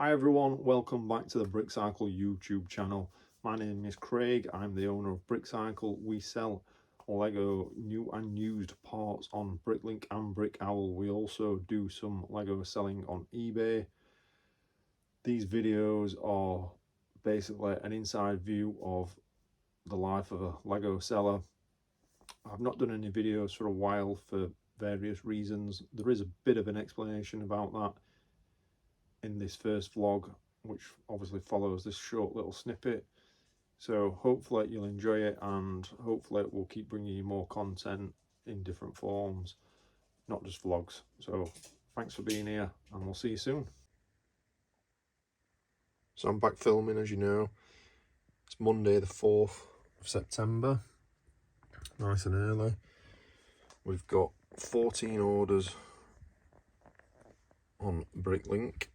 Hi everyone, welcome back to the Brickcycle YouTube channel. My name is Craig, I'm the owner of Brickcycle. We sell Lego new and used parts on Bricklink and Brickowl. We also do some Lego selling on eBay. These videos are basically an inside view of the life of a Lego seller. I've not done any videos for a while for various reasons. There is a bit of an explanation about that in this first vlog, which obviously follows this short little snippet. So hopefully you'll enjoy it, and hopefully we'll keep bringing you more content in different forms, not just vlogs. So thanks for being here, and we'll see you soon. So I'm back filming, as you know. It's Monday the 4th of September, nice and early. We've got 14 orders on Bricklink.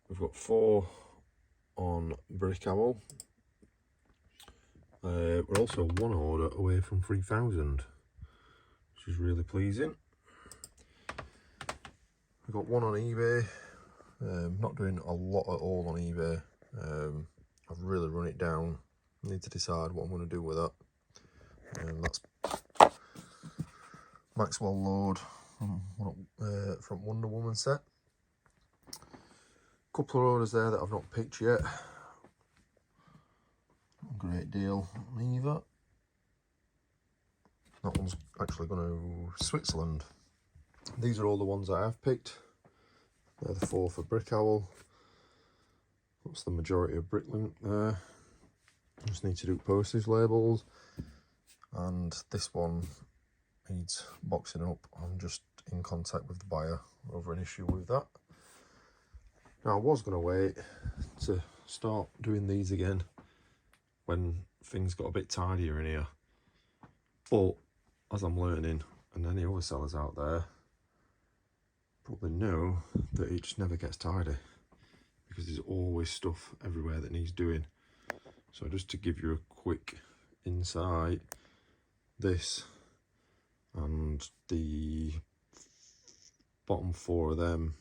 We've got 4 on Brickowl. We're also 1 order away from 3,000, which is really pleasing. We've got 1 on eBay. Not doing a lot at all on eBay. I've really run it down. I need to decide what I'm going to do with that. That's Maxwell Load from Wonder Woman set. Couple of orders there that I've not picked yet. Great deal either. That one's actually going to Switzerland. These are all the ones I have picked. They're the 4 for Brickowl. That's the majority of Bricklink there. Just need to do postage labels, and this one needs boxing up. I'm just in contact with the buyer over an issue with that. Now I was going to wait to start doing these again when things got a bit tidier in here, but as I'm learning, and any other sellers out there probably know, that it just never gets tidy because there's always stuff everywhere that needs doing. So just to give you a quick insight, this and the bottom 4 of them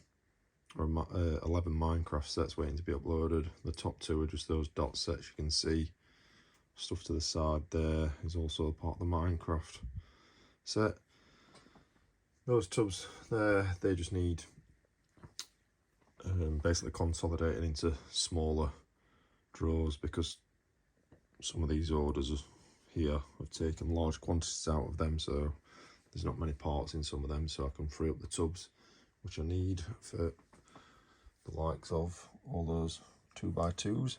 are 11 Minecraft sets waiting to be uploaded. The top 2 are just those dot sets you can see. Stuff to the side there is also part of the Minecraft set. Those tubs there, they just need basically consolidated into smaller drawers, because some of these orders here have taken large quantities out of them, so there's not many parts in some of them, so I can free up the tubs which I need for the likes of all those 2x2s.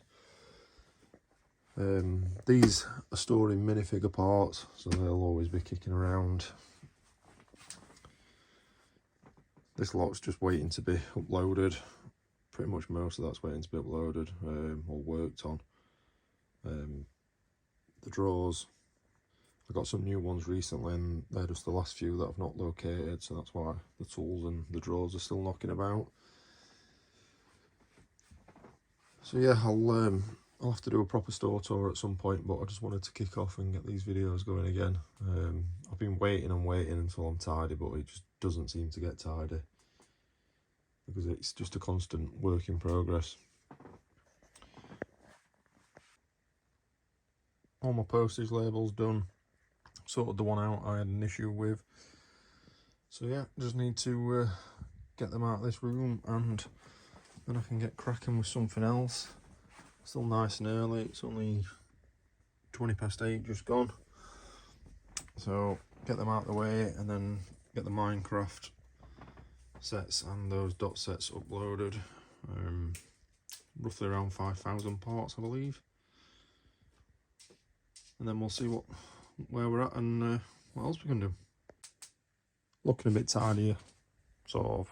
These are storing minifigure parts, so they'll always be kicking around. This lot's just waiting to be uploaded. Pretty much most of that's waiting to be uploaded or worked on. The drawers, I got some new ones recently, and they're just the last few that I've not located, so that's why the tools and the drawers are still knocking about. So yeah, I'll have to do a proper store tour at some point, but I just wanted to kick off and get these videos going again. I've been waiting and waiting until I'm tidy, but it just doesn't seem to get tidy because it's just a constant work in progress. All my postage labels done. Sorted the one out I had an issue with. So yeah, just need to get them out of this room, and then I can get cracking with something else. Still nice and early, it's only 8:20 just gone. So get them out of the way, and then get the Minecraft sets and those dot sets uploaded. Roughly around 5,000 parts, I believe. And then we'll see where we're at and what else we can do. Looking a bit tidier, sort of.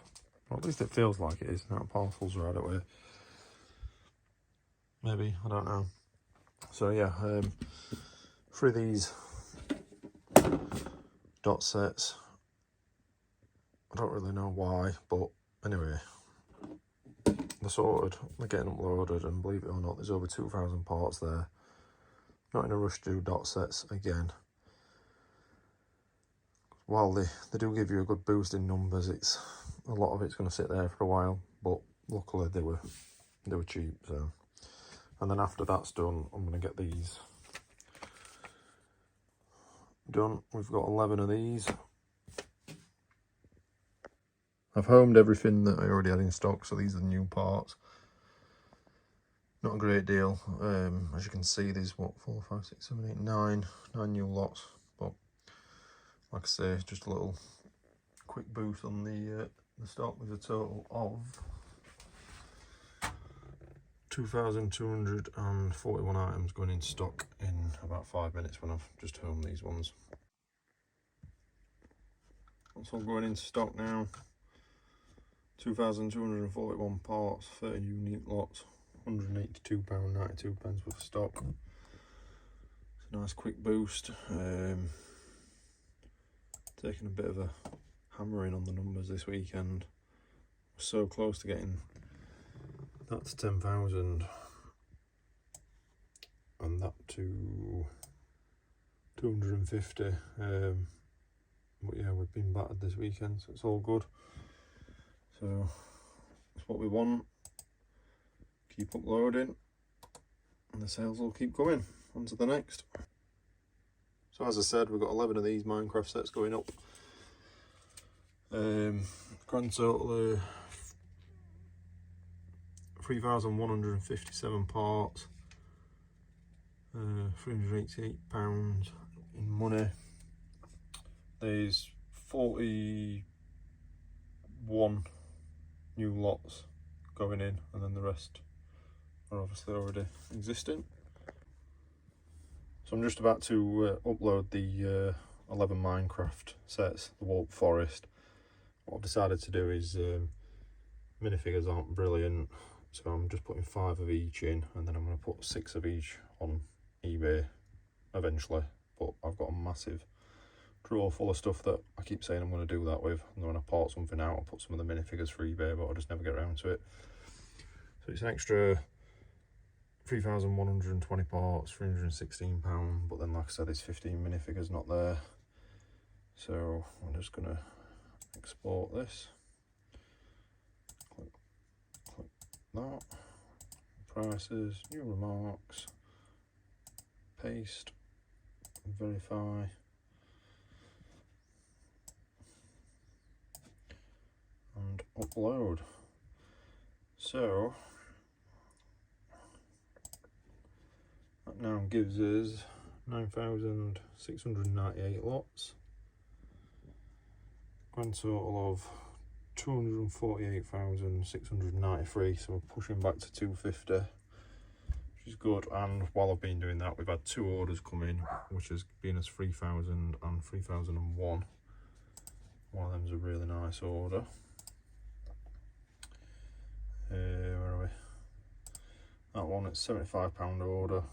Or at least it feels like it is. Now parcels are out of the way. Maybe, I don't know. So yeah, for these dot sets, I don't really know why, but anyway, they're sorted, they're getting uploaded, and believe it or not, there's over 2,000 parts there. Not in a rush to do dot sets again. While they do give you a good boost in numbers, a lot of it's going to sit there for a while, but luckily they were cheap. So, and then after that's done, I'm going to get these done. We've got 11 of these. I've homed everything that I already had in stock, so these are the new parts. Not a great deal. As you can see, there's what, 4, 5, 6, 7, 8, 9 new lots. But like I say, just a little quick boost on the stock. With a total of 2,241 items going in stock in about 5 minutes when I've just homed these ones. That's all going into stock now. 2,241 parts, 30 unique lots, £182.92 worth of stock. It's a nice quick boost. Taking a bit of a hammering on the numbers this weekend. We're so close to getting that to 10,000 and that to 250. But yeah, we've been battered this weekend, so it's all good. So that's what we want. Keep uploading and the sales will keep coming. On to the next. So as I said, we've got 11 of these Minecraft sets going up. Grand total 3,157 parts, £388 in money. There's 41 new lots going in, and then the rest are obviously already existing. So I'm just about to upload the 11 Minecraft sets, the Warp Forest. What I've decided to do is, minifigures aren't brilliant, so I'm just putting 5 of each in, and then I'm going to put 6 of each on eBay eventually. But I've got a massive drawer full of stuff that I keep saying I'm going to do that with, and then when I part something out, I'll put some of the minifigures for eBay, but I just never get around to it. So it's an extra 3,120 parts, £316, but then like I said, there's 15 minifigures not there. So I'm just going to export this. Click that. Prices, new remarks, paste, verify. And upload. So that now gives us 9,698 lots. Grand total of 248,693. So we're pushing back to 250, which is good. And while I've been doing that, we've had 2 orders come in, which has been as 3,000 and 3,001. One of them's a really nice order. Where are we? That one, it's £75 order.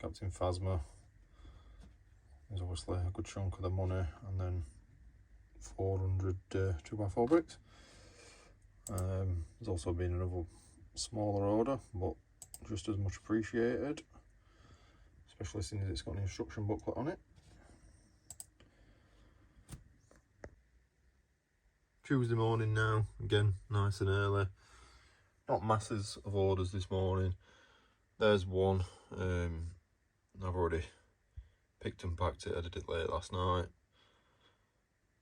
Captain Phasma is obviously a good chunk of the money, and then 400 2x4 bricks. There's also been another smaller order, but just as much appreciated, especially since it's got an instruction booklet on it. Tuesday morning now, again nice and early. Not masses of orders this morning. There's one. I've already picked and packed it. I did it late last night,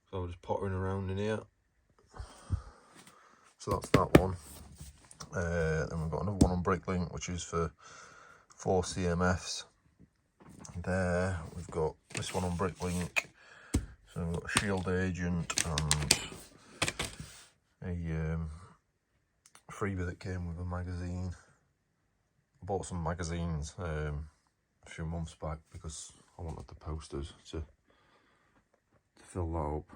so I'm just pottering around in here. So that's that one. Then we've got another one on Bricklink, which is for 4 CMFs. There we've got this one on Bricklink. So we've got a shield agent and a freebie that came with a magazine. I bought some magazines a few months back because I wanted the posters to fill that up,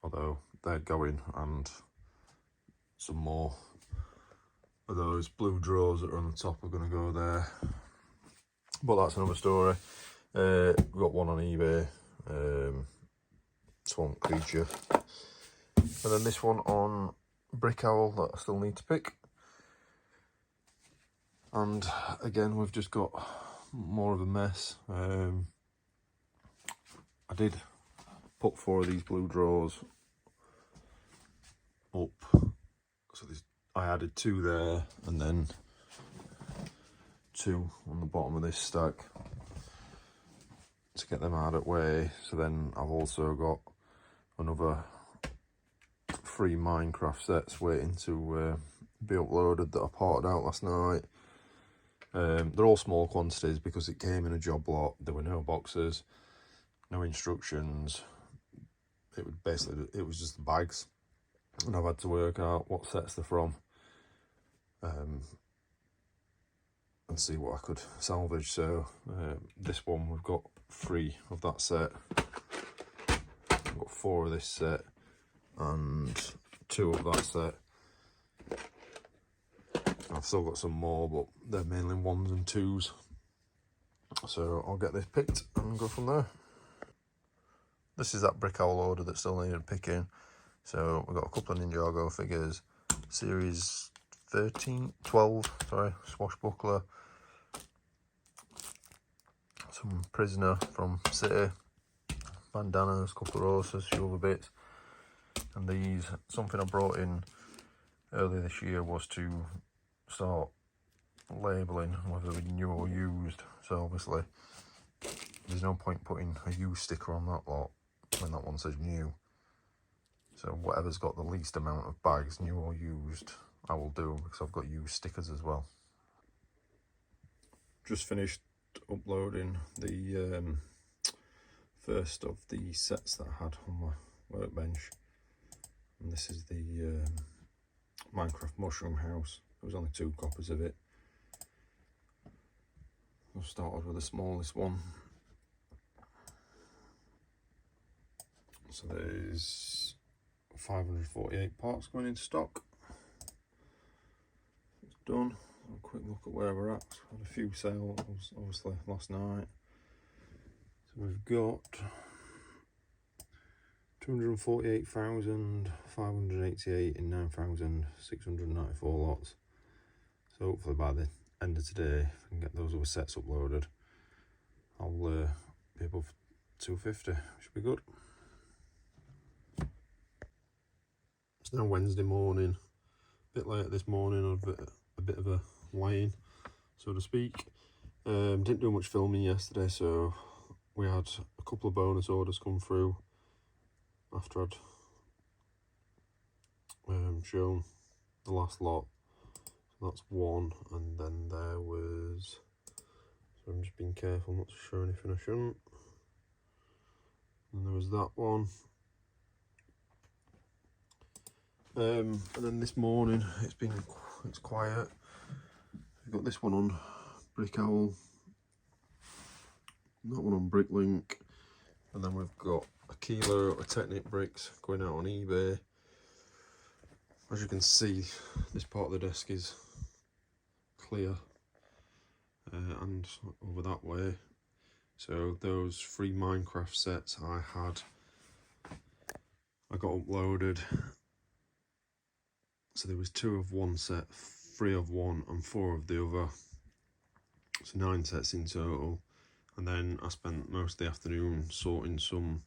although they're going, and some more of those blue drawers that are on the top are going to go there, but that's another story. We've got one on eBay, Swamp Creature, and then this one on Brick Owl that I still need to pick. And again, we've just got more of a mess. I did put 4 of these blue drawers up I added 2 there and then 2 on the bottom of this stack to get them out of the way. So then I've also got another 3 Minecraft sets waiting to be uploaded that I parted out last night. They're all small quantities because it came in a job lot. There were no boxes, no instructions. It was just the bags, and I've had to work out what sets they're from, and see what I could salvage. So this one, we've got 3 of that set. I've got 4 of this set and 2 of that set. I've still got some more, but they're mainly 1s and 2s. So I'll get this picked and go from there. This is that brick owl order that still needed picking. So we've got a couple of Ninjago figures, series 12, sorry, swashbuckler, some prisoner from City, bandanas, couple of roses, a few other bits. And these, something I brought in earlier this year was to start labelling whether they're new or used. So obviously there's no point putting a used sticker on that lot when that one says new. So whatever's got the least amount of bags, new or used, I will do, because I've got used stickers as well. Just finished uploading the first of the sets that I had on my workbench. And this is the Minecraft Mushroom House. There was only 2 copies of it. I've started with the smallest one. So there's 548 parts going into stock. It's done. A quick look at where we're at. Had a few sales obviously last night. So we've got 248,588 in 9,694 lots. So hopefully by the end of today, if I can get those other sets uploaded, I'll be above 250, should be good. It's now Wednesday morning, a bit late this morning, a bit of a lie-in, so to speak. Didn't do much filming yesterday, so we had a couple of bonus orders come through after I'd shown the last lot. So that's 1, and then there was, so I'm just being careful not to show anything I shouldn't. And there was that one. And then this morning it's quiet. We've got this one on Brick Owl, that one on Bricklink, and then we've got a kilo of Technic bricks going out on eBay. As you can see, this part of the desk is clear, and over that way. So those 3 Minecraft sets I got uploaded. So there was 2 of one set, 3 of one and 4 of the other. So 9 sets in total. And then I spent most of the afternoon sorting some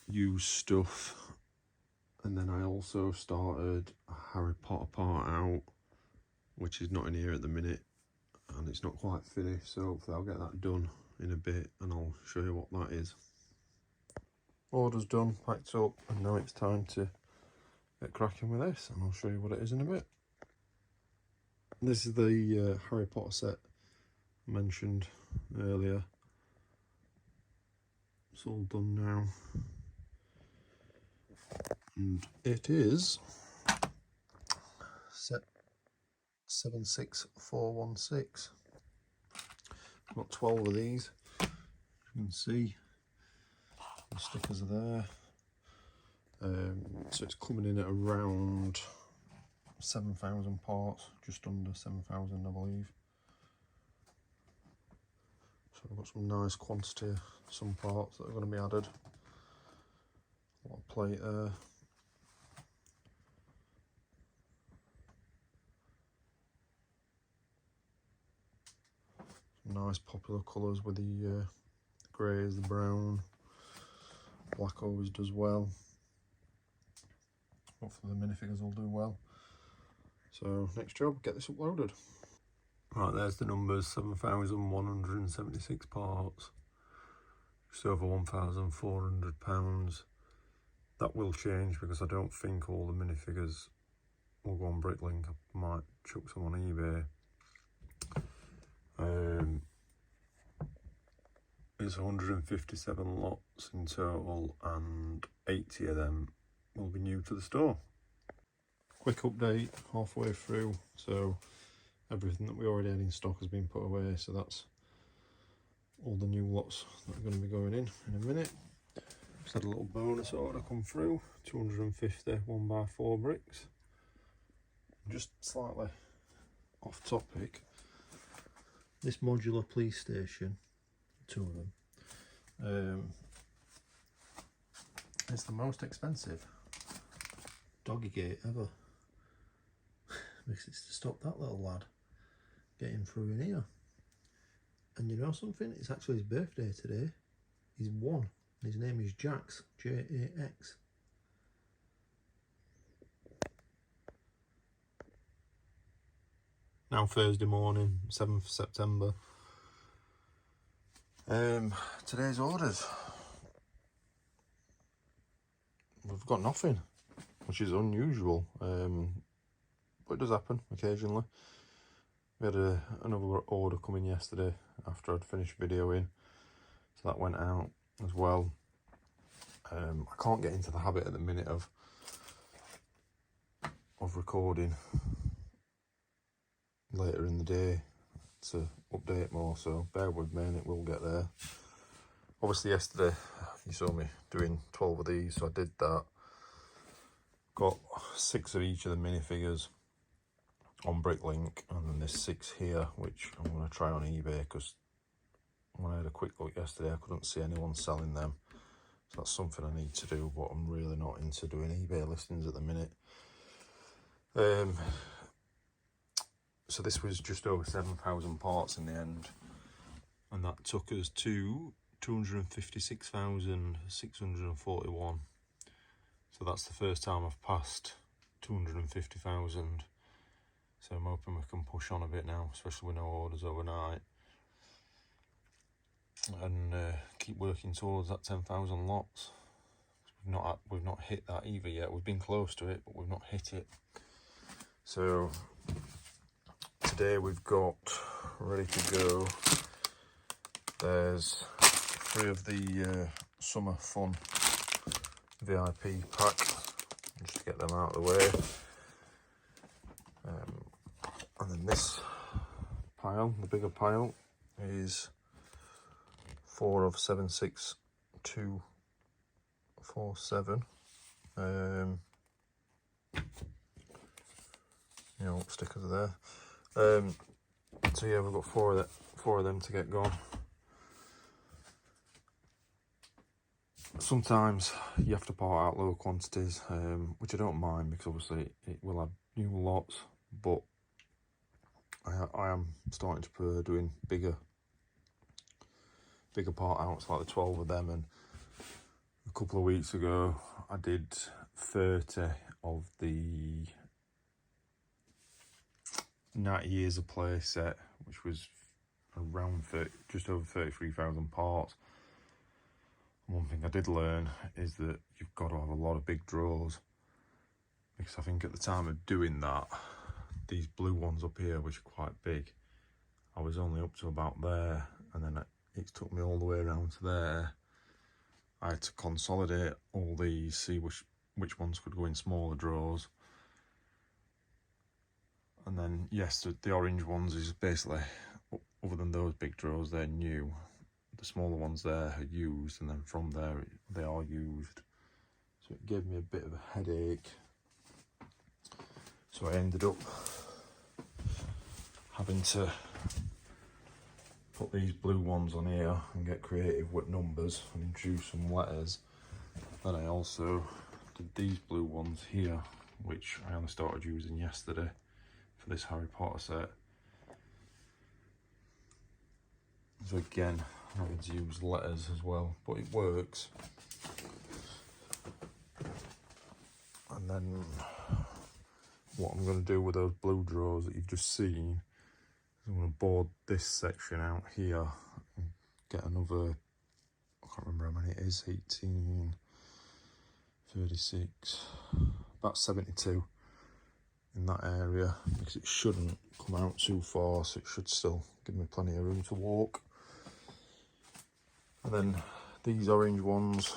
used stuff. And then I also started a Harry Potter part out, which is not in here at the minute, and it's not quite finished, so hopefully I'll get that done in a bit and I'll show you what that is. Order's done, packed up, and now it's time to get cracking with this, and I'll show you what it is in a bit. This is the Harry Potter set mentioned earlier. It's all done now, and it is set 76416. Got 12 of these. You can see the stickers are there. So it's coming in at around 7,000 parts, just under 7,000 I believe. So I've got some nice quantity, some parts that are going to be added. A lot of plate there. Some nice popular colours with the greys, the brown. Black always does well. Hopefully the minifigures will do well. So next job, get this uploaded. Right, there's the numbers, 7,176 parts, just over £1,400. That will change because I don't think all the minifigures will go on Bricklink. I might chuck some on eBay. It's 157 lots in total and 80 of them will be new to the store. Quick update, halfway through, so everything that we already had in stock has been put away, so that's all the new lots that are going to be going in a minute. Just had a little bonus order come through, 250 1x4 bricks. Just slightly off topic, this modular police station, 2 of them, it's the most expensive doggy gate ever. Because it's to stop that little lad getting through in here. And you know something? It's actually his birthday today. He's 1. And his name is Jax, J-A-X. Now Thursday morning, 7th September. Today's orders. We've got nothing, which is unusual. But it does happen occasionally. We had another order come in yesterday after I'd finished videoing, so that went out as well. I can't get into the habit at the minute of recording later in the day to update more, so bear with me and it will get there. Obviously yesterday you saw me doing 12 of these, so I did that. Got 6 of each of the minifigures on Bricklink, and then there's 6 here which I'm going to try on eBay, because when I had a quick look yesterday I couldn't see anyone selling them, so that's something I need to do, but I'm really not into doing eBay listings at the minute. So this was just over 7,000 parts in the end, and that took us to 256,641. So that's the first time I've passed 250,000. So I'm hoping we can push on a bit now, especially with no orders overnight, and keep working towards that 10,000 lots. We've not hit that either yet. We've been close to it, but we've not hit it. So today we've got ready to go. There's 3 of the summer fun VIP pack, just to get them out of the way. And then this pile, the bigger pile, is 4 of 76247. You know, stickers are there. So yeah, we've got 4 of them to get going. Sometimes you have to part out lower quantities, which I don't mind, because obviously it will add new lots, but I am starting to prefer doing bigger part outs, like the 12 of them. And a couple of weeks ago I did 30 of the 90 Years of Play set, which was around just over 33,000 parts. One thing I did learn is that you've got to have a lot of big drawers, because I think at the time of doing that, these blue ones up here, which are quite big, I was only up to about there, and then it took me all the way around to there. I had to consolidate all these, see which ones could go in smaller drawers. And then yes, the orange ones is basically, other than those big drawers, they're new. The smaller ones there are used, and then from there they are used. So it gave me a bit of a headache. So I ended up having to put these blue ones on here and get creative with numbers and introduce some letters. Then I also did these blue ones here, which I only started using yesterday for this Harry Potter set. So again, having to use letters as well, but it works. And then what I'm going to do with those blue drawers that you've just seen is I'm going to board this section out here and get another, I can't remember how many it is, 18, 36, about 72 in that area, because it shouldn't come out too far, so it should still give me plenty of room to walk. And then these orange ones,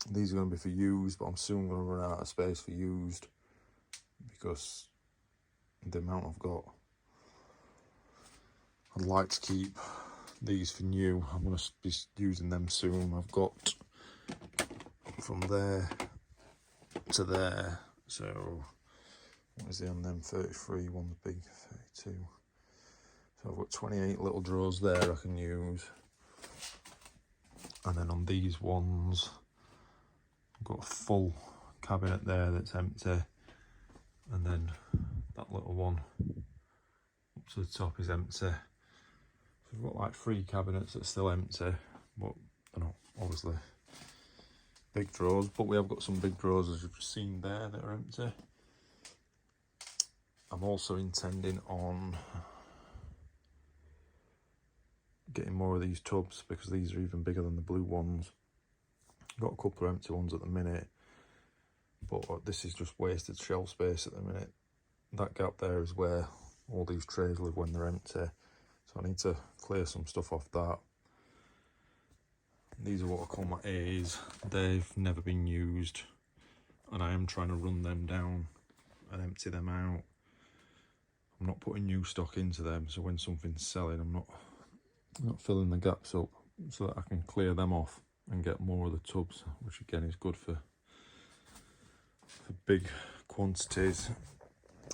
these are going to be for used, but I'm soon going to run out of space for used because the amount I've got. I'd like to keep these for new. I'm going to be using them soon. I've got from there to there, so what is it on them? 33, one's big, 32. So I've got 28 little drawers there I can use. And then on these ones, I've got a full cabinet there that's empty. And then that little one up to the top is empty. So we've got like 3 cabinets that are still empty, but they're not obviously big drawers. But we have got some big drawers, as you've seen there, that are empty. I'm also intending on getting more of these tubs because these are even bigger than the blue ones. Got a couple of empty ones at the minute, but this is just wasted shelf space at the minute. That gap there is where all these trays live when they're empty, so I need to clear some stuff off that. These are what I call my A's. They've never been used, and I am trying to run them down and empty them out. I'm not putting new stock into them, so when something's selling, I'm not filling the gaps up, so that I can clear them off and get more of the tubs, which again is good for big quantities.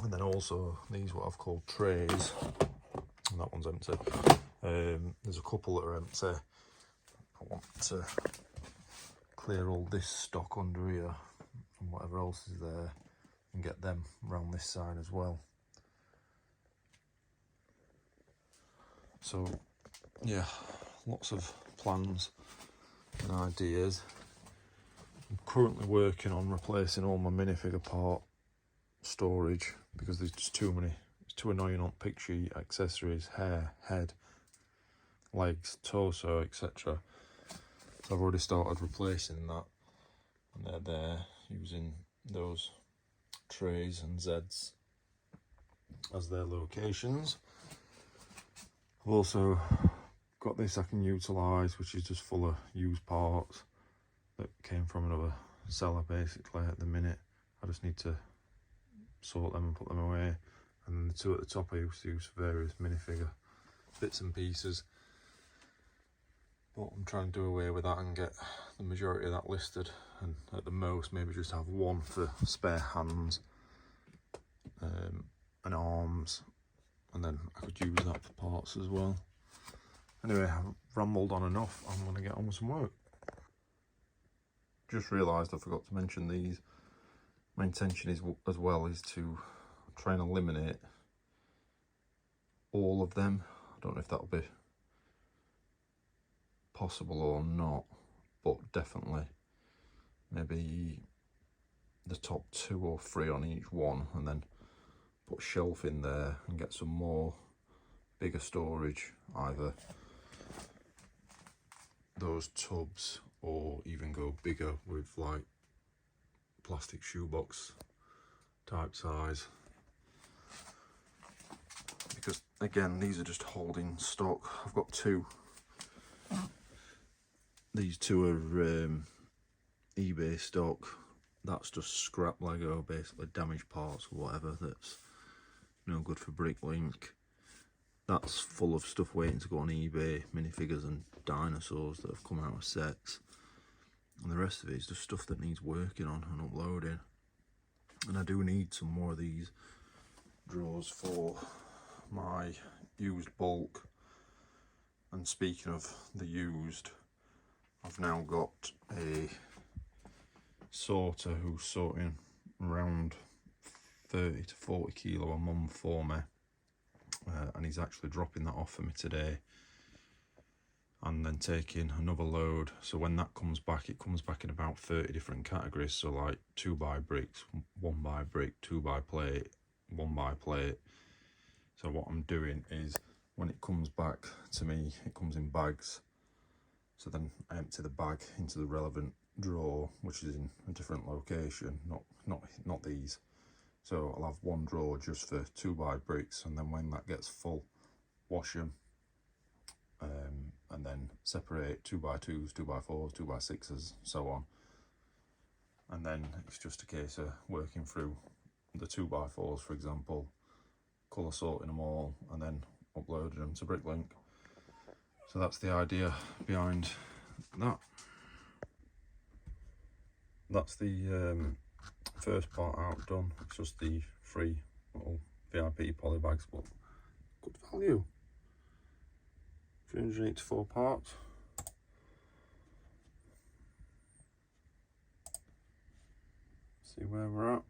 And then also these what I've called trays, and that one's empty. There's a couple that are empty. I want to clear all this stock under here and whatever else is there and get them around this side as well. So yeah, lots of plans and ideas. I'm currently working on replacing all my minifigure part storage because there's just too many. It's too annoying on pick sheet, accessories, hair, head, legs, torso, etc. So I've already started replacing that, and they're there using those trays and Zs as their locations. I've also got this I can utilise, which is just full of used parts that came from another seller basically at the minute. I just need to sort them and put them away. And then the 2 at the top I used to use for various minifigure bits and pieces. But I'm trying to do away with that and get the majority of that listed, and at the most maybe just have 1 for spare hands and arms, and then I could use that for parts as well. Anyway, I've rambled on enough. I'm going to get on with some work. Just realised I forgot to mention these. My intention is as well is to try and eliminate all of them. I don't know if that'll be possible or not, but definitely maybe the top 2 or 3 on each one, and then put a shelf in there and get some more bigger storage, either those tubs or even go bigger with like plastic shoebox type size, because again these are just holding stock. I've got 2. These 2 are eBay stock. That's just scrap Lego, basically damaged parts or whatever that's no good for Bricklink. That's full of stuff waiting to go on eBay, minifigures and dinosaurs that have come out of sets. And the rest of it is just stuff that needs working on and uploading. And I do need some more of these drawers for my used bulk. And speaking of the used, I've now got a sorter who's sorting around 30 to 40 kilo a month for me, and he's actually dropping that off for me today. and then taking another load. So when that comes back, it comes back in about 30 different categories. So like 2x bricks, 1x brick, 2x plate, 1x plate. So what I'm doing is when it comes back to me, it comes in bags. So then I empty the bag into the relevant drawer, which is in a different location, not these. So I'll have one drawer just for 2x bricks, and then when that gets full, wash them, and then separate 2x2s, 2x4s, 2x6s, so on. And then it's just a case of working through the 2x4s, for example, colour sorting them all, and then uploading them to Bricklink. So that's the idea behind that. That's the first part out done. It's just the 3 little VIP poly bags, but good value. 384 parts. See where we're at.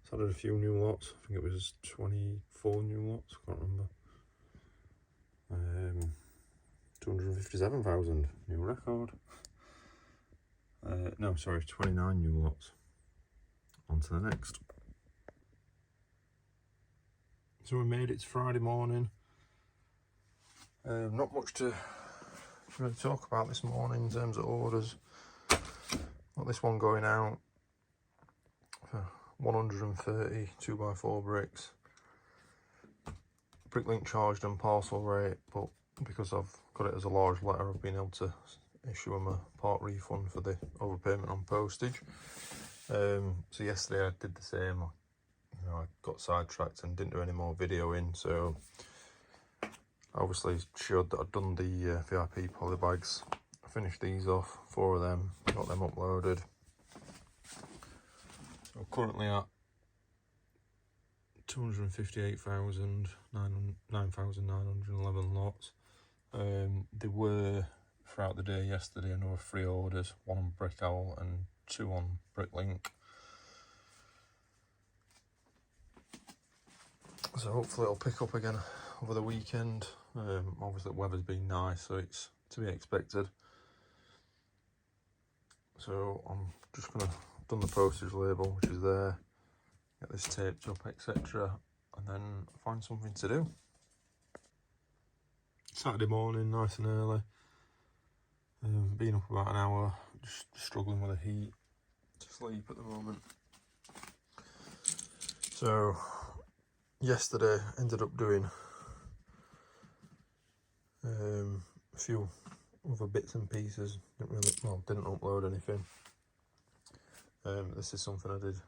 It's added a few new lots. I think it was 24 new lots, I can't remember. 257,000, new record. No, sorry, 29 new lots. On to the next. So we made it to Friday morning. Not much to really talk about this morning in terms of orders. Got this one going out for 130 2x4 bricks. Bricklink charged them parcel rate, but because I've got it as a large letter, I've been able to issue them a part refund for the overpayment on postage. So yesterday I did the same. I got sidetracked and didn't do any more videoing, so I obviously showed that I'd done the VIP poly bags. I finished these off, 4 of them, got them uploaded. So currently at 258,911 lots. There were, throughout the day yesterday, another 3 orders, 1 on Brick Owl and 2 on Bricklink. So hopefully it'll pick up again over the weekend. Obviously the weather's been nice, so it's to be expected. So I'm just gonna done the postage label, which is there, get this taped up, etc., and then find something to do. Saturday morning, nice and early. Been up about an hour, just struggling with the heat to sleep at the moment. So yesterday ended up doing a few other bits and pieces. Didn't upload anything. This is something I did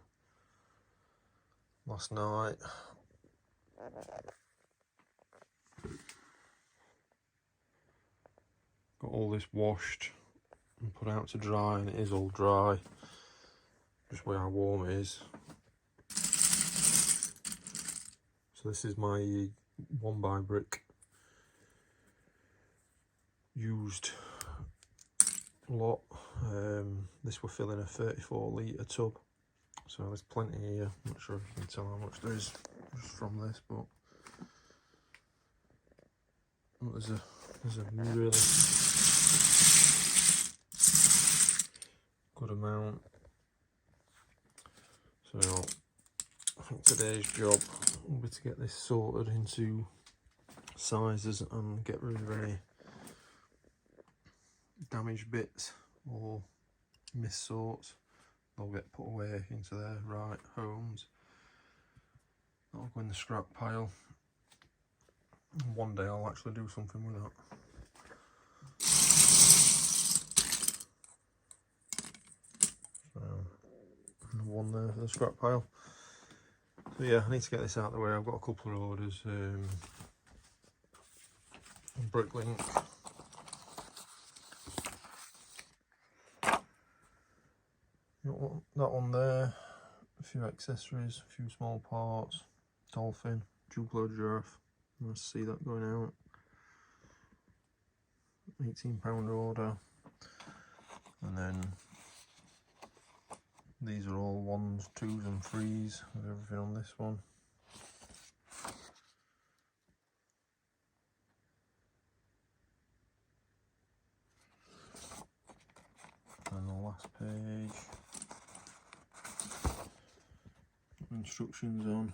last night. Got all this washed and put out to dry, and it is all dry, just where how warm it is. So this is my 1x brick used lot. This will fill in a 34 litre tub, so there's plenty here. I'm not sure if you can tell how much there is just from this, but there's a really good amount. So I think today's job will be to get this sorted into sizes and get rid of any damaged bits or mis-sorts. They'll get put away into their right homes. That'll go in the scrap pile. And one day I'll actually do something with that. So, one there for the scrap pile. So yeah, I need to get this out of the way. I've got a couple of orders on Bricklink. That one there, a few accessories, a few small parts, dolphin, Duplo giraffe. Nice to see that going out. £18 order. And then these are all 1s, 2s and 3s with everything on this one. page. Instructions on.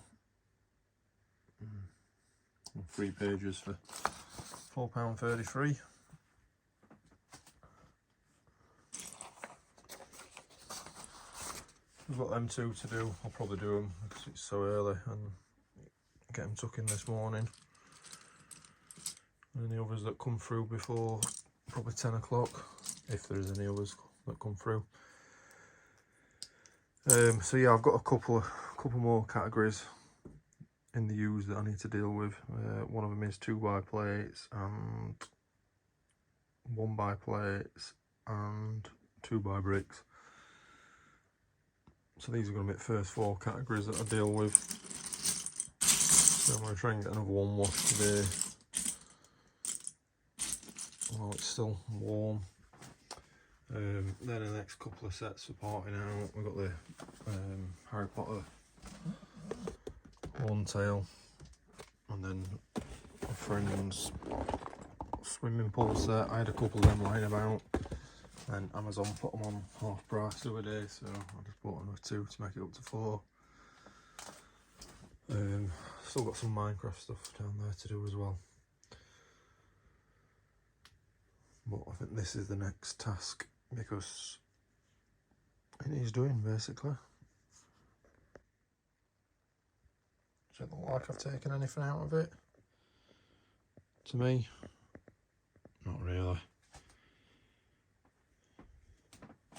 3 pages for £4.33. We've got them 2 to do. I'll probably do them because it's so early and get them tucked in this morning. And the others that come through before probably 10 o'clock, if there is any others that come through. So yeah, I've got a couple more categories in the use that I need to deal with. One of them is 2x plates and 1x plates and 2x bricks. So these are going to be the first 4 categories that I deal with. So I'm going to try and get another one washed today while it's still warm. Then the next couple of sets for parting out, we've got the Harry Potter one tail, and then a friend's swimming pool set. I had a couple of them lying about, and Amazon put them on half price the other day, so I just bought another 2 to make it up to 4. Still got some Minecraft stuff down there to do as well, but I think this is the next task because it needs doing basically. Does it look like I've taken anything out of it? To me, not really.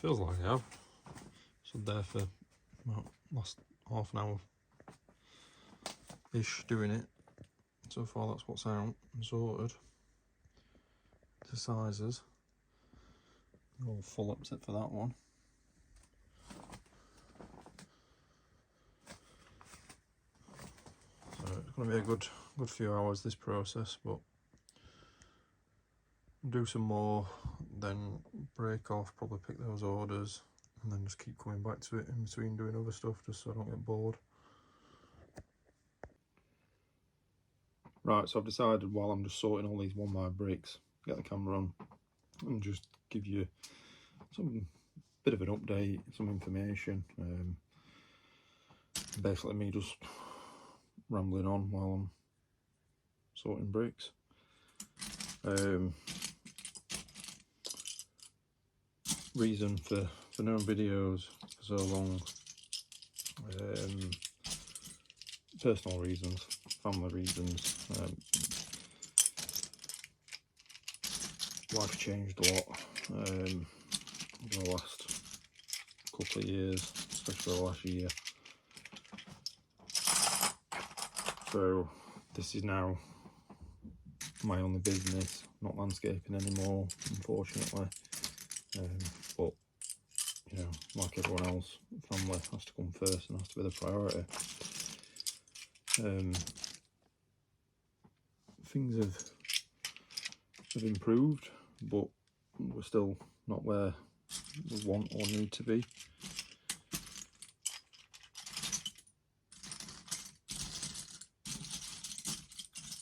Feels like I have. Stood there for about last half an hour ish doing it. So far that's what's out and sorted. The sizes. All full except for that one. So it's going to be a good few hours this process, but do some more, then break off, probably pick those orders, and then just keep coming back to it in between doing other stuff, just so I don't get bored. Right, so I've decided while I'm just sorting all these 1x bricks, get the camera on and just give you some bit of an update, some information. Basically me just rambling on while I'm sorting bricks. Reason for no videos for so long, personal reasons, family reasons. Life's changed a lot in the last couple of years, especially the last year. So this is now my only business, not landscaping anymore, unfortunately. But you know, like everyone else, family has to come first and has to be the priority. Things have improved, but we're still not where we want or need to be.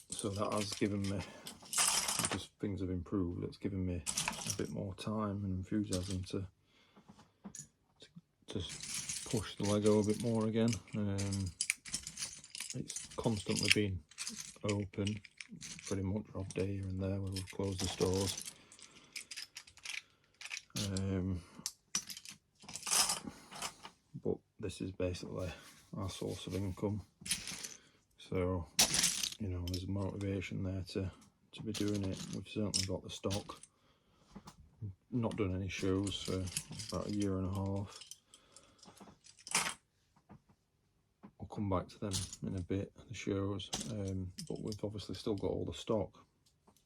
So that has given me, because things have improved, it's given me a bit more time and enthusiasm to push the Lego a bit more again. It's constantly been open, pretty much odd day here and there where we've closed the stores. But this is basically our source of income. So, you know, there's motivation there to be doing it. We've certainly got the stock. Not done any shows for about 1.5 years. I'll come back to them in a bit, the shows, but we've obviously still got all the stock.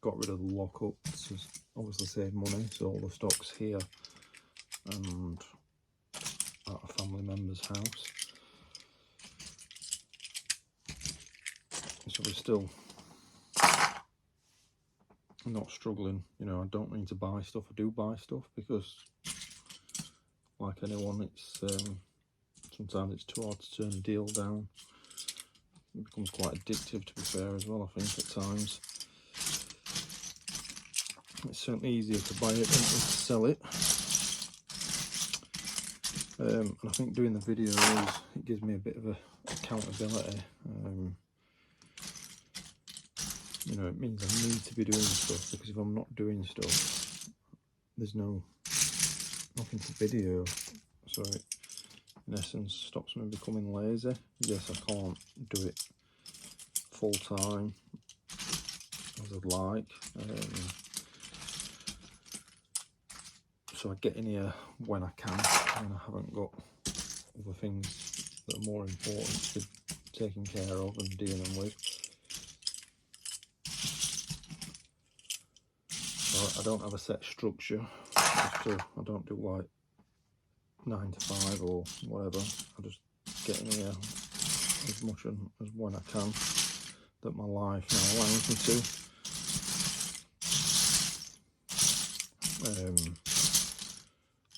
Got rid of the lockup to obviously save money, so all the stock's here and at a family member's house. So we're still not struggling. You know, I don't need to buy stuff. I do buy stuff because, like anyone, it's sometimes it's too hard to turn a deal down. It becomes quite addictive, to be fair, as well, I think, at times. It's certainly easier to buy it than to sell it. And I think doing the videos, it gives me a bit of accountability. You know, it means I need to be doing stuff, because if I'm not doing stuff, there's nothing to video. So it, in essence, stops me becoming lazy. Yes, I can't do it full time as I'd like. So I get in here when I can, and I haven't got other things that are more important to be taken care of and dealing with. So I don't have a set structure. I don't do like 9 to 5 or whatever. I just get in here as much as when I can that my life now allows me to.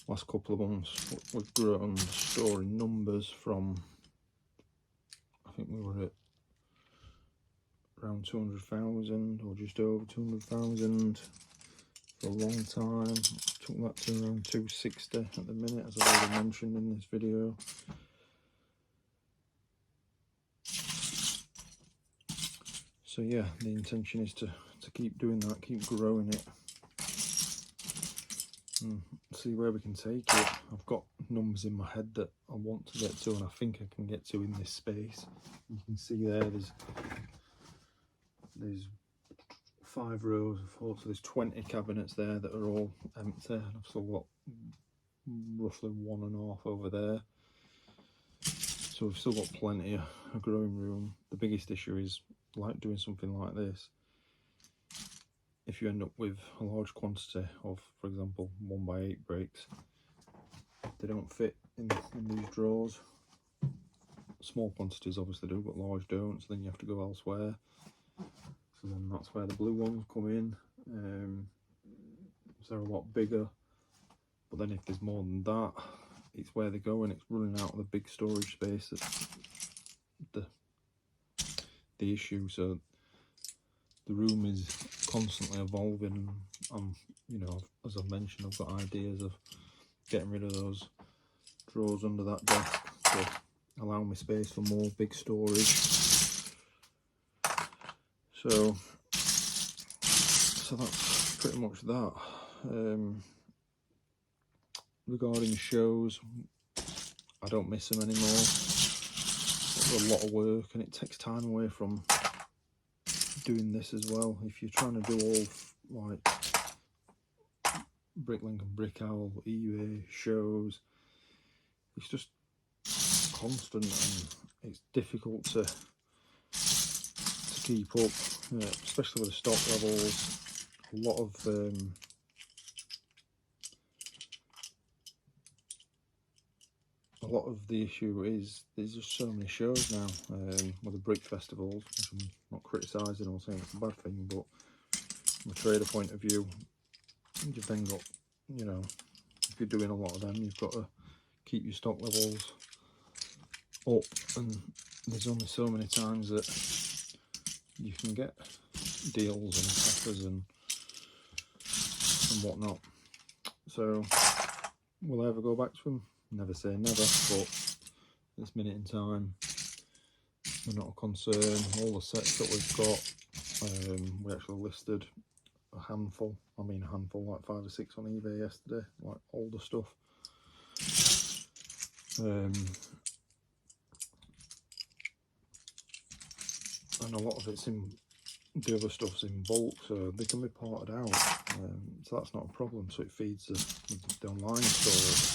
Last couple of months we've grown the store in numbers from, I think we were at around 200,000 or just over 200,000 for a long time. Took that to around 260 at the minute, as I've already mentioned in this video. So yeah, the intention is to keep doing that, keep growing it, and see where we can take it. I've got numbers in my head that I want to get to, and I think I can get to in this space. You can see there's 5 rows of 4, so there's 20 cabinets there that are all empty, and I've still got roughly 1.5 over there. So we've still got plenty of growing room. The biggest issue is, like doing something like this, if you end up with a large quantity of, for example, 1x8 bricks, they don't fit in these drawers. Small quantities obviously do, but large don't, so then you have to go elsewhere. So then that's where the blue ones come in. So they're a lot bigger, but then if there's more than that, it's where they go, and it's running out of the big storage space that's the issue. So the room is constantly evolving. You know, as I've mentioned, I've got ideas of getting rid of those drawers under that desk to allow me space for more big storage. So that's pretty much that. Regarding shows, I don't miss them anymore. It's a lot of work, and it takes time away from doing this as well. If you're trying to do all like Bricklink and Brickowl, eBay shows, it's just constant, and it's difficult to keep up, especially with the stock levels. A lot of the issue is there's just so many shows now with the brick festivals, which I'm not criticising or saying it's a bad thing, but from a trader point of view, you've then got, you know, if you're doing a lot of them, you've got to keep your stock levels up, and there's only so many times that you can get deals and offers and whatnot. So will I ever go back to them? Never say never, but this minute in time, they're not a concern. All the sets that we've got, we actually listed a handful, like 5 or 6 on eBay yesterday, like older stuff. And a lot of it's in, the other stuff's in bulk, so they can be parted out, so that's not a problem. So it feeds the online store.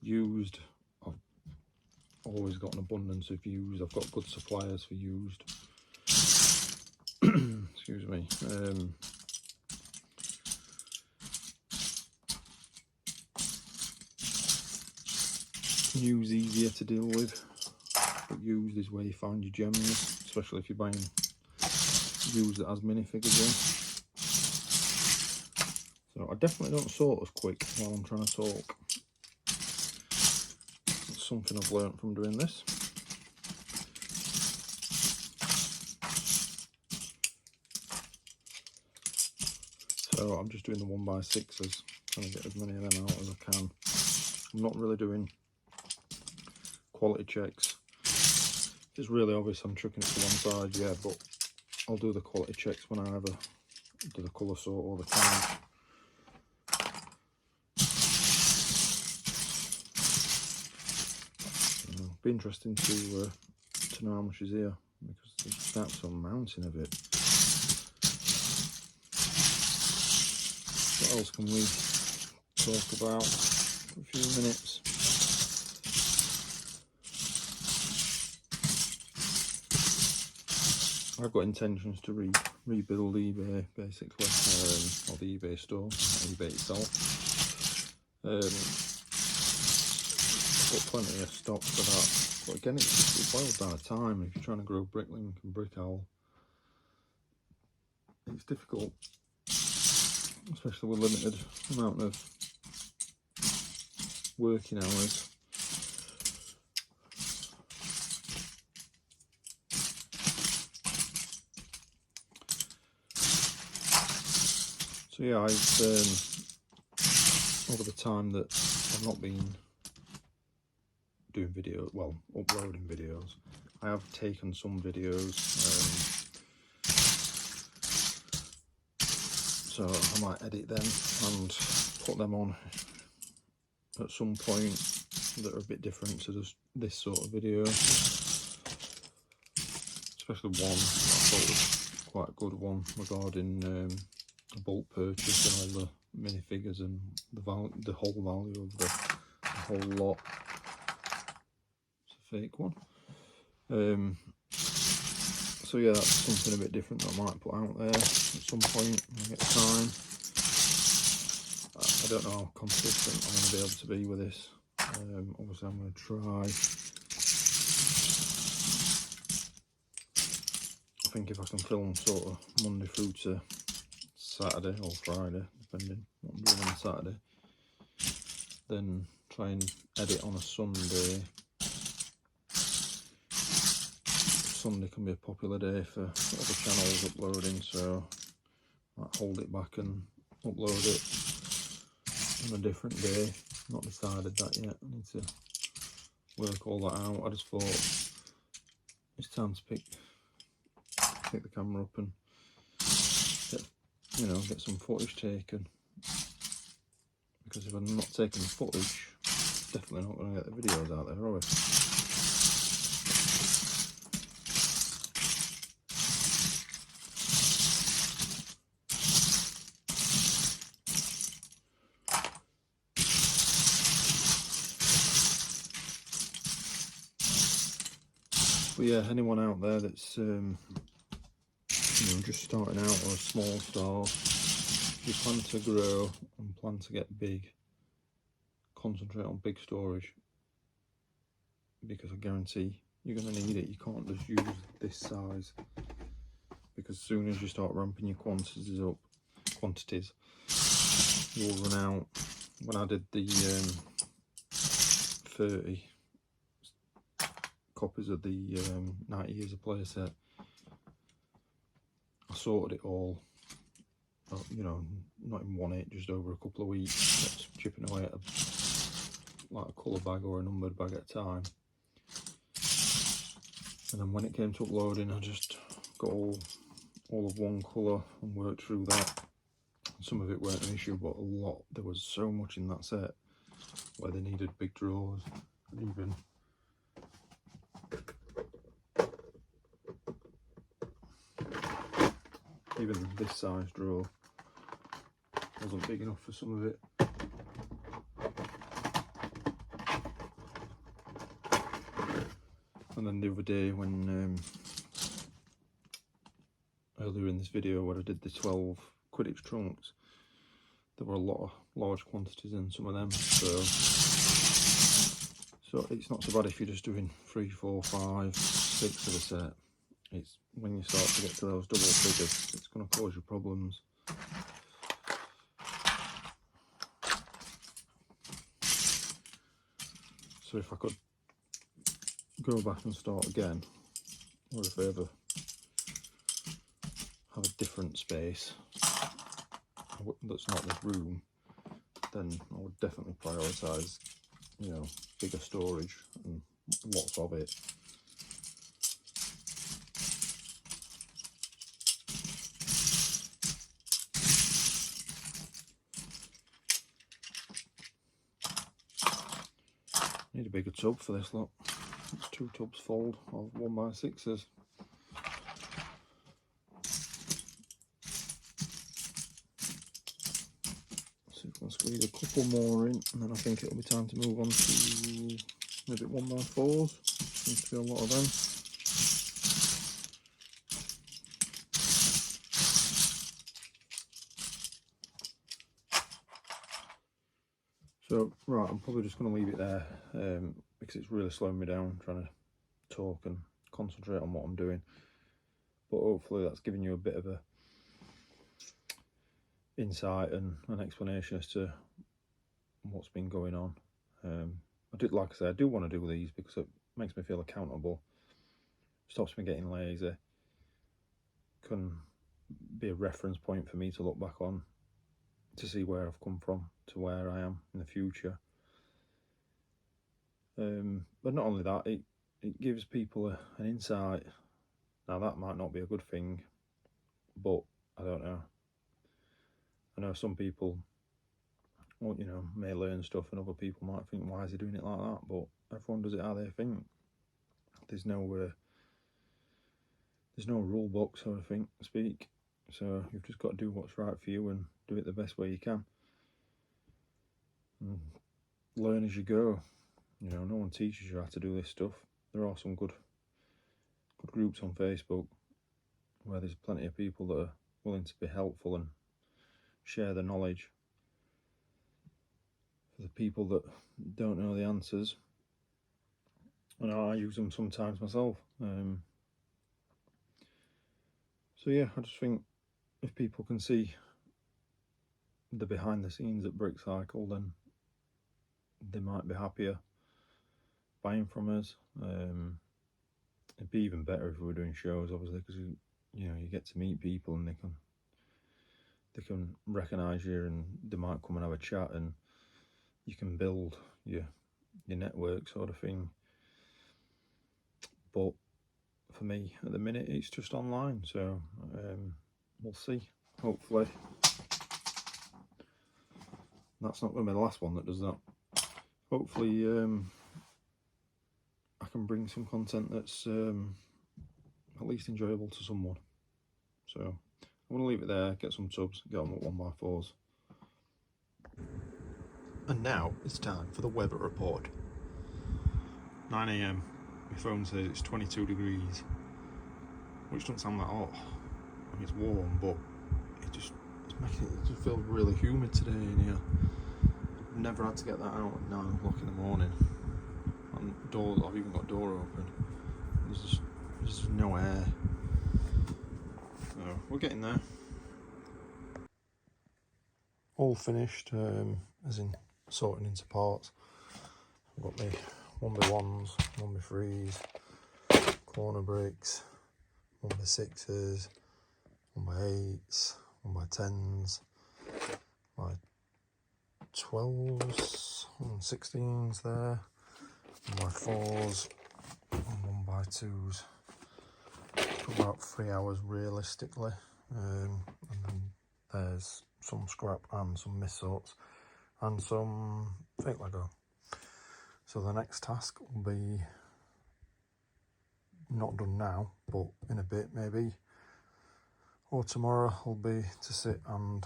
Used, I've always got an abundance of used. I've got good suppliers for used. Excuse me. New's easier to deal with, but used is where you find your gems, especially if you're buying used that has minifigures in. So I definitely don't sort as quick while I'm trying to talk. It's something I've learnt from doing this. So I'm just doing the 1x6s, trying to get as many of them out as I can. I'm not really doing quality checks. If it's really obvious I'm chucking it to one side, yeah, but I'll do the quality checks when I either do the colour sort or the count. Be interesting to know how much is here, because there's that's a mountain of it. What else can we talk about for a few minutes? I've got intentions to rebuild eBay, basically, or the eBay store, not eBay itself. Got plenty of stock for that, but again, it boils down to time. If you're trying to grow Bricklink and Brickowl, it's difficult, especially with limited amount of working hours. So yeah, I've over the time that I've not been doing video, well, uploading videos, I have taken some videos, so I might edit them and put them on at some point that are a bit different to just this sort of video, especially one that I thought was quite a good one regarding a bulk purchase and all the minifigures and the whole value of the whole lot. Fake one. So yeah, that's something a bit different that I might put out there at some point when I get time. I don't know how consistent I'm going to be able to be with this. Obviously I'm going to try. I think if I can film sort of Monday through to Saturday or Friday, depending what I'm doing on Saturday, then try and edit on a Sunday. Sunday can be a popular day for other channels uploading, so I might hold it back and upload it on a different day. Not decided that yet. I need to work all that out. I just thought it's time to pick the camera up and get some footage taken, because if I'm not taking the footage, definitely not going to get the videos out there, are we? But yeah, anyone out there that's just starting out, or a small store, if you plan to grow and plan to get big, concentrate on big storage, because I guarantee you're going to need it. You can't just use this size, because as soon as you start ramping your quantities up, you'll run out. When I did the 30 copies of the 90 Years of Play set, I sorted it all, not in one hit, just over a couple of weeks. That's chipping away at like a colour bag or a numbered bag at a time. And then when it came to uploading, I just got all of one colour and worked through that. Some of it weren't an issue, but a lot. There was so much in that set where they needed big drawers, and even this size drawer wasn't big enough for some of it. And then the other day, when earlier in this video where I did the 12 Quidditch trunks, there were a lot of large quantities in some of them, so it's not so bad if you're just doing 3, 4, 5, 6 of a set. It's when you start to get to those double figures, it's going to cause you problems. So if I could go back and start again, or if I ever have a different space that's not this room, then I would definitely prioritise you know, bigger storage and lots of it. Need a bigger tub for this lot. It's 2 tubs fold of 1x6s. So we can squeeze a couple more in, and then I think it'll be time to move on to maybe 1x4s. Seems to be a lot of them. So, right, I'm probably just going to leave it there because it's really slowing me down trying to talk and concentrate on what I'm doing. But hopefully that's giving you a bit of a insight and an explanation as to what's been going on. Like I said, I do want to do these because it makes me feel accountable, stops me getting lazy, can be a reference point for me to look back on to see where I've come from to where I am in the future. But not only that, it gives people an insight. Now that might not be a good thing, but I don't know. I know some people, well, you know, may learn stuff, and other people might think, why is he doing it like that? But everyone does it how they think. There's no rule book, so to speak. So you've just got to do what's right for you and do it the best way you can. And learn as you go. You know, no one teaches you how to do this stuff. There are some good groups on Facebook where there's plenty of people that are willing to be helpful and share the knowledge. For the people that don't know the answers, and I use them sometimes myself. So yeah, I just think if people can see the behind the scenes at Brickcycle, then they might be happier buying from us. It'd be even better if we were doing shows, obviously, because you know, you get to meet people and they can recognise you, and they might come and have a chat, and you can build your network, sort of thing. But for me at the minute it's just online, so we'll see. Hopefully that's not going to be the last one that does that. Hopefully I can bring some content that's at least enjoyable to someone. So I'm going to leave it there, get some tubs, get on with 1x4s. And now it's time for the weather report. 9 AM, my phone says it's 22 degrees, which doesn't sound that hot. I mean, it's warm, but it just feels really humid today in here. I've never had to get that out at 9 o'clock in the morning. And I've even got a door open. There's just no air. So we're getting there. All finished, as in sorting into parts. I've got my 1x1s, 1x3s, corner bricks, 1x6s, 1x8s, 1x10s, my 12s and 16s there, 1x4s and 1x2s. Took about 3 hours realistically, and then there's some scrap and some miss sorts and some fake Lego. So the next task will be not done now, but in a bit maybe, or tomorrow, will be to sit and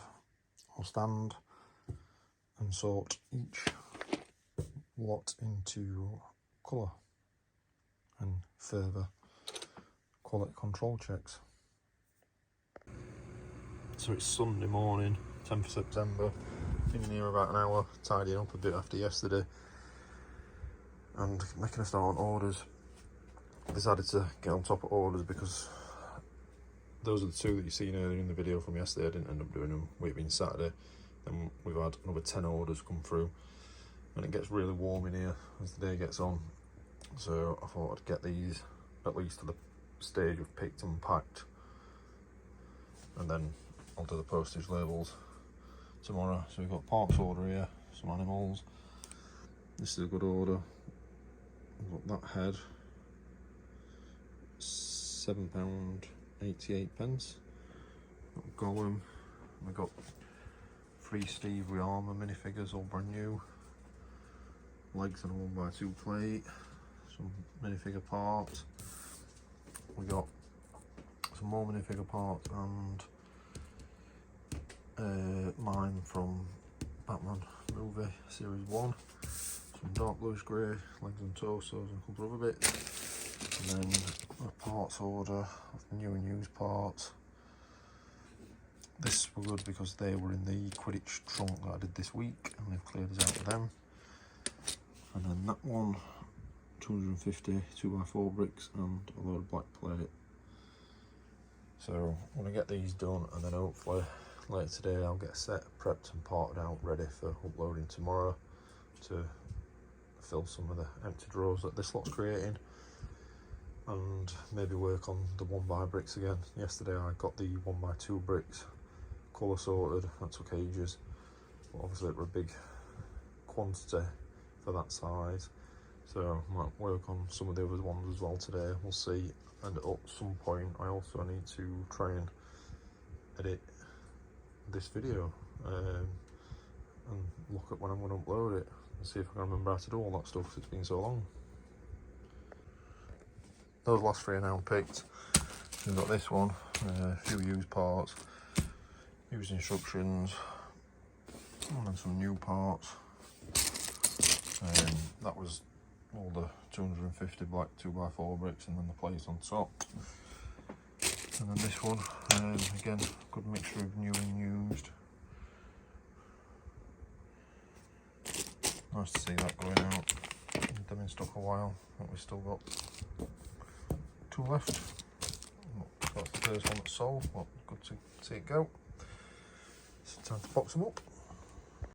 I'll stand and sort each lot into colour and further quality control checks. So it's Sunday morning, 10th of September. Been in here about an hour, tidying up a bit after yesterday and making a start on orders. Decided to get on top of orders because those are the 2 that you've seen earlier in the video from yesterday. I didn't end up doing them, with it being Saturday. Then we've had another 10 orders come through, and it gets really warm in here as the day gets on. So I thought I'd get these at least to the stage of picked and packed, and then I'll do the postage labels tomorrow. So we've got parts order here, some animals, This is a good order. Look, that head, £7.88. Got Gollum. I got 3 Steve with armour minifigures, all brand new. Legs and a 1x2 plate. Some minifigure parts. We got some more minifigure parts and mine from Batman movie series 1. Some dark bluish grey legs and torsos and a couple of other bits. And then a parts order of the new and used parts. This were good because they were in the Quidditch trunk that I did this week, and they've cleared us out of them. And then that one, 250 2x4 bricks and a load of black plate. So I'm going to get these done, and then hopefully later today I'll get a set prepped and parted out ready for uploading tomorrow to fill some of the empty drawers that this lot's creating, and maybe work on the 1x bricks again. Yesterday I got the 1x2 bricks colour sorted. That took ages, but obviously it were a big quantity for that size, so I might work on some of the other ones as well today. We'll see. And at some point I also need to try and edit this video and look at when I'm going to upload it and see if I can remember how to do all that stuff, because it's been so long. Those last 3 are now picked. We've got this one, a few used parts, used instructions, and then some new parts. That was all the 250 black 2x4 bricks, and then the plates on top. And then this one, again, good mixture of new and used. Nice to see that going out. They've been stuck a while, but we've still got 2 left. That's the first one that's sold, but good to see it go. It's time to box them up.